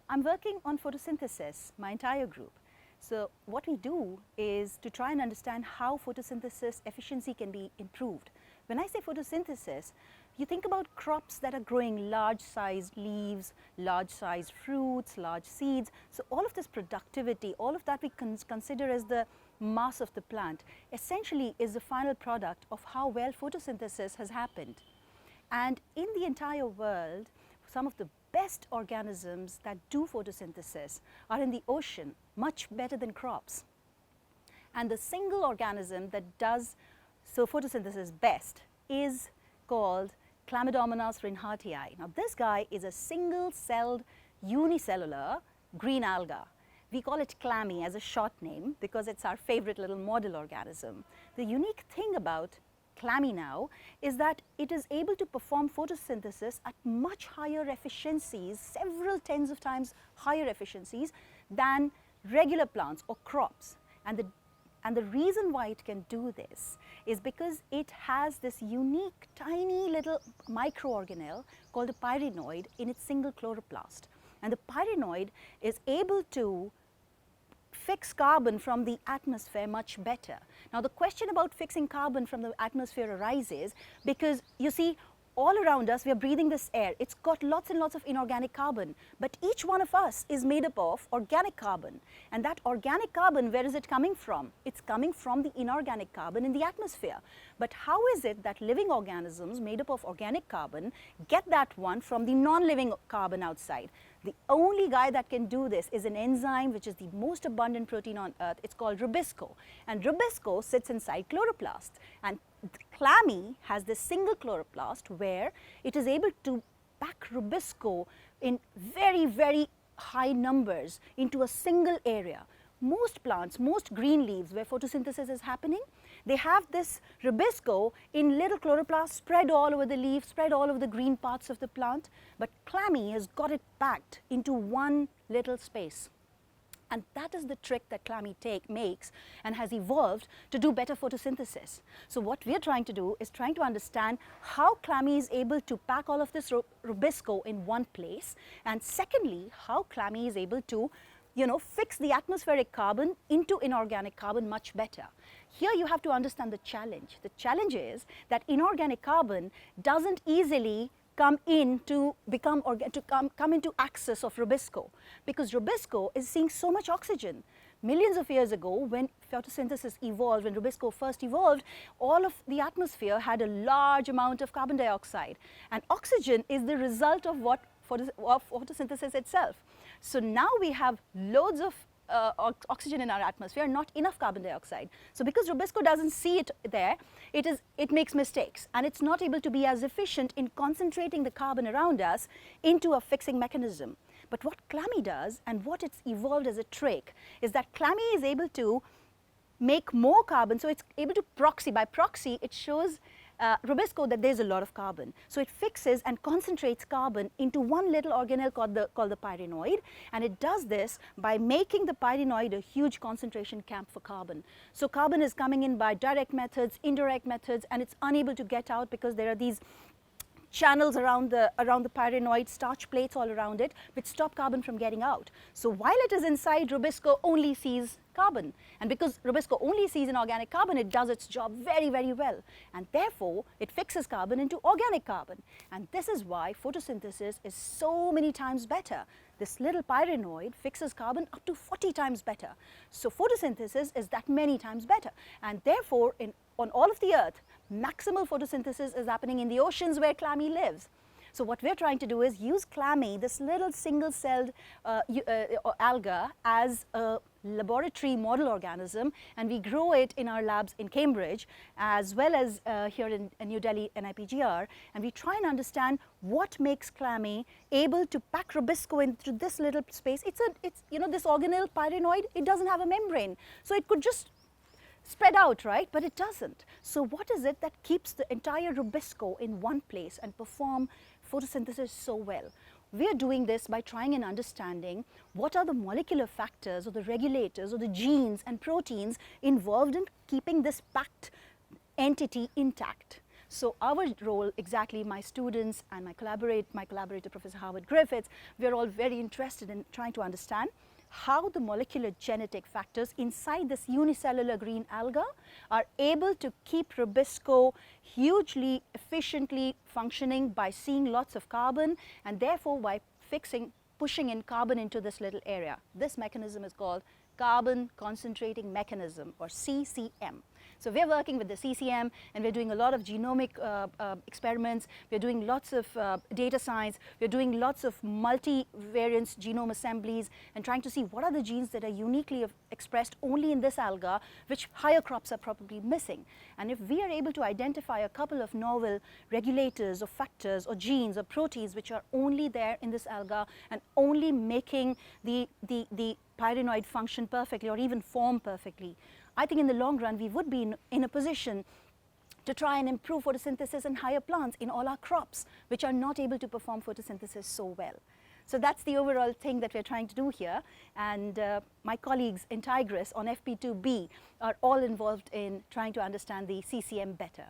I'm working on photosynthesis, my entire group. So what we do is to try and understand how photosynthesis efficiency can be improved. When I say photosynthesis, you think about crops that are growing large-sized leaves, large-sized fruits, large seeds. So all of this productivity, all of that we consider as the mass of the plant, essentially is the final product of how well photosynthesis has happened. And in the entire world, some of the best organisms that do photosynthesis are in the ocean, much better than crops. And the single organism that does photosynthesis best is called Chlamydomonas reinhardtii. Now this guy is a single-celled unicellular green alga. We call it clammy as a short name because it's our favorite little model organism. The unique thing about clammy now is that it is able to perform photosynthesis at much higher efficiencies, several tens of times higher efficiencies than regular plants or crops. And the reason why it can do this is because it has this unique tiny little microorganelle called a pyrenoid in its single chloroplast. And the pyrenoid is able to fix carbon from the atmosphere much better. Now the question about fixing carbon from the atmosphere arises because you see, all around us we are breathing this air. It's got lots and lots of inorganic carbon, but each one of us is made up of organic carbon. And that organic carbon, where is it coming from? It's coming from the inorganic carbon in the atmosphere. But how is it that living organisms made up of organic carbon get that one from the non-living carbon outside? The only guy that can do this is an enzyme which is the most abundant protein on earth. It's called rubisco, and rubisco sits inside chloroplast. And clammy has this single chloroplast where it is able to pack rubisco in very, very high numbers into a single area. Most plants, most green leaves where photosynthesis is happening, they have this rubisco in little chloroplasts spread all over the leaf, spread all over the green parts of the plant, but clammy has got it packed into one little space. And that is the trick that clammy makes and has evolved to do better photosynthesis. So what we are trying to do is trying to understand how clammy is able to pack all of this rubisco in one place, and secondly, how clammy is able to fix the atmospheric carbon into inorganic carbon much better. Here you have to understand the challenge. The challenge is that inorganic carbon doesn't easily come into access of rubisco, because rubisco is seeing so much oxygen. Millions of years ago, when photosynthesis evolved, when rubisco first evolved, all of the atmosphere had a large amount of carbon dioxide, and oxygen is the result of photosynthesis itself. So now we have loads of oxygen in our atmosphere, not enough carbon dioxide. So because rubisco doesn't see it there, it makes mistakes, and it's not able to be as efficient in concentrating the carbon around us into a fixing mechanism. But what clammy does, and what it's evolved as a trick, is that clammy is able to make more carbon, so it's able to proxy. By proxy, it shows rubisco that there's a lot of carbon. So it fixes and concentrates carbon into one little organelle called the pyrenoid, and it does this by making the pyrenoid a huge concentration camp for carbon. So carbon is coming in by direct methods, indirect methods, and it's unable to get out because there are these channels around the pyrenoid, starch plates all around it, which stop carbon from getting out. So while it is inside, rubisco only sees carbon, and because rubisco only sees inorganic carbon, it does its job very, very well, and therefore it fixes carbon into organic carbon. And this is why photosynthesis is so many times better. This little pyrenoid fixes carbon up to 40 times better. So photosynthesis is that many times better, and therefore on all of the earth, maximal photosynthesis is happening in the oceans where clammy lives. So what we're trying to do is use clammy, this little single-celled alga, as a laboratory model organism, and we grow it in our labs in Cambridge as well as here in New Delhi NIPGR, and we try and understand what makes clammy able to pack rubisco into this little space. It's this organelle pyrenoid, it doesn't have a membrane, so it could just spread out, right? But it doesn't. So what is it that keeps the entire rubisco in one place and perform photosynthesis so well? We are doing this by trying and understanding what are the molecular factors or the regulators or the genes and proteins involved in keeping this packed entity intact. So our role, exactly, my students and my collaborator Professor Howard Griffiths, we are all very interested in trying to understand how the molecular genetic factors inside this unicellular green alga are able to keep Rubisco hugely efficiently functioning by seeing lots of carbon, and therefore by pushing in carbon into this little area. This mechanism is called carbon concentrating mechanism, or CCM. So we're working with the CCM, and we're doing a lot of genomic experiments. We're doing lots of data science. We're doing lots of multivariance genome assemblies and trying to see what are the genes that are uniquely expressed only in this alga, which higher crops are probably missing. And if we are able to identify a couple of novel regulators or factors or genes or proteins which are only there in this alga and only making the pyrenoid function perfectly or even form perfectly, I think in the long run we would be in a position to try and improve photosynthesis in higher plants in all our crops which are not able to perform photosynthesis so well. So that's the overall thing that we're trying to do here, and my colleagues in Tigris on FP2B are all involved in trying to understand the CCM better.